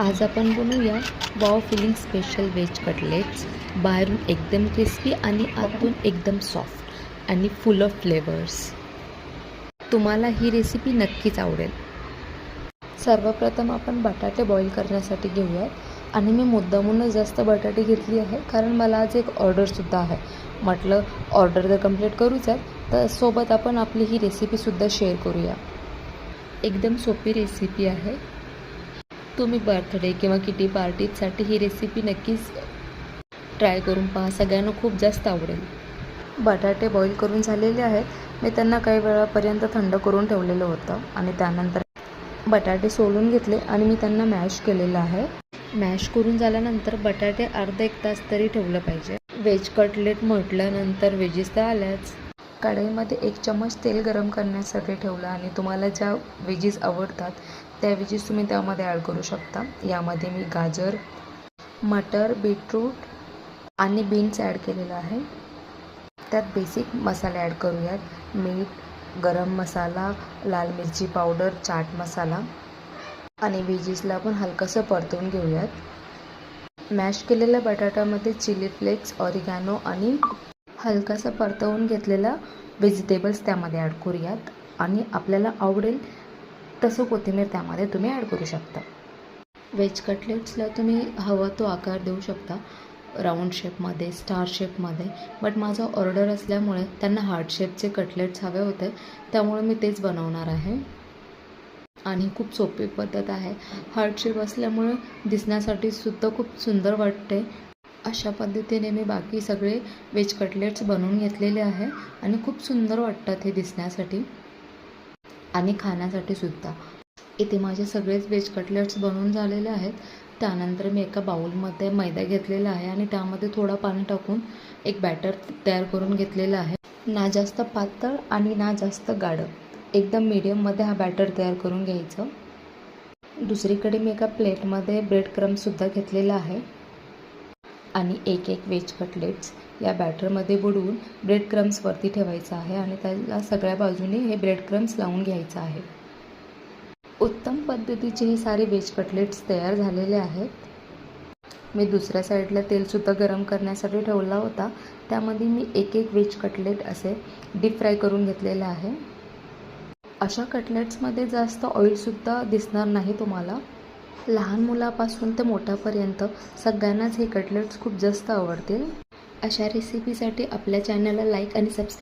आज आपण बनवूया wow filling special veg cutlets. बाहेरून एकदम क्रिस्पी आणि आतून एकदम सॉफ्ट आणि फुल ऑफ फ्लेवर्स. तुम्हाला ही रेसिपी नक्कीच आवडेल. सर्वप्रथम आपण बटाटे बॉईल करण्यासाठी घेऊयात आणि मी मुद्दामूनच जास्त बटाटे घेतली आहे कारण मला आज एक ऑर्डरसुद्धा आहे. म्हटलं ऑर्डर तर कंप्लीट करूच आहे तर सोबत आपण आपली ही रेसिपीसुद्धा शेअर करूया. एकदम सोपी रेसिपी आहे. तुम्ही बर्थडे किंवा किटी पार्टीसाठी ही रेसिपी नक्कीच ट्राय करून पहा. सगळ्यांना खूप जास्त आवडेल. बटाटे बॉईल करून झालेले आहेत. मी त्यांना काही वेळापर्यंत थंड करून ठेवलेलं होतं आणि त्यानंतर बटाटे सोलून घेतले आणि मी त्यांना मॅश केलेलं आहे. मॅश करून झाल्यानंतर बटाटे अर्धा एक तास तरी ठेवलं पाहिजे. व्हेज कटलेट म्हटल्यानंतर व्हेजीस तर आल्याच. कढईमध्ये 1 चम्मच तेल गरम करण्यासाठी ठेवलं आणि तुम्हाला ज्या व्हेजीस आवडतात त्या व्हेजीस तुम्ही त्यामध्ये ॲड करू शकता. यामध्ये मी गाजर, मटर, बीटरूट आणि बीन्स ॲड केलेलं आहे. त्यात बेसिक मसाले ॲड करूयात. मीठ, गरम मसाला, लाल मिरची पावडर, चाट मसाला आणि व्हेजीसला पण हलकंसं परतवून घेऊयात. मॅश केलेल्या बटाट्यामध्ये चिली फ्लेक्स, ऑरिगॅनो आणि हलकासा परतवून घेतलेला व्हेजिटेबल्स त्यामध्ये ॲड करूयात आणि आपल्याला आवडेल तसं कोथिंबीर त्यामध्ये तुम्ही ॲड करू शकता. व्हेज कटलेट्सला तुम्ही हवा तो आकार देऊ शकता, राऊंड शेपमध्ये, स्टार शेपमध्ये. बट माझा ऑर्डर असल्यामुळे त्यांना हार्ट शेपचे कटलेट्स हवे होते त्यामुळे मी तेच बनवणार आहे आणि खूप सोपी पद्धत आहे. हार्ट शेप असल्यामुळे दिसण्यासाठी सुद्धा खूप सुंदर वाटते. अशा पद्धतीने मी बाकी सगळे व्हेज कटलेट्स बनवून घेतलेले आहे आणि खूप सुंदर वाटतात हे दिसण्यासाठी आणि खाण्यासाठी सुद्धा. इथे माझे सगळेच व्हेज कटलेट्स बनवून झालेले आहेत. त्यानंतर मी एका बाउलमध्ये मैदा घेतलेला आहे आणि त्यामध्ये थोडं पाणी टाकून एक बॅटर तयार करून घेतलेलं आहे. ना जास्त पातळ आणि ना जास्त गाढ, एकदम मीडियममध्ये हा बॅटर तयार करून घ्यायचं. दुसरीकडे मी एका प्लेटमध्ये ब्रेड क्रम्ससुद्धा घेतलेला आहे आणि एक व्हेज कटलेट्स या बॅटरमध्ये बुडवून ब्रेड क्रम्सवरती ठेवायचं आहे आणि त्याला सगळ्या बाजूने हे ब्रेड क्रम्स लावून घ्यायचं आहे. उत्तम पद्धतीचे हे सारे व्हेज कटलेट्स तयार झालेले आहेत. मी दुसऱ्या साईडला तेलसुद्धा गरम करण्यासाठी ठेवला होता. त्यामध्ये मी एक व्हेज कटलेट असे डीप फ्राय करून घेतलेले आहे. अशा कटलेट्समध्ये जास्त ऑइलसुद्धा दिसणार नाही तुम्हाला. लहान मुलापासून ते मोठ्यापर्यंत सगळ्यांनाच हे कटलेट्स खूप जास्त आवडतील. अशा रेसिपीसाठी आपल्या चॅनलला लाईक आणि सबस्क्राईब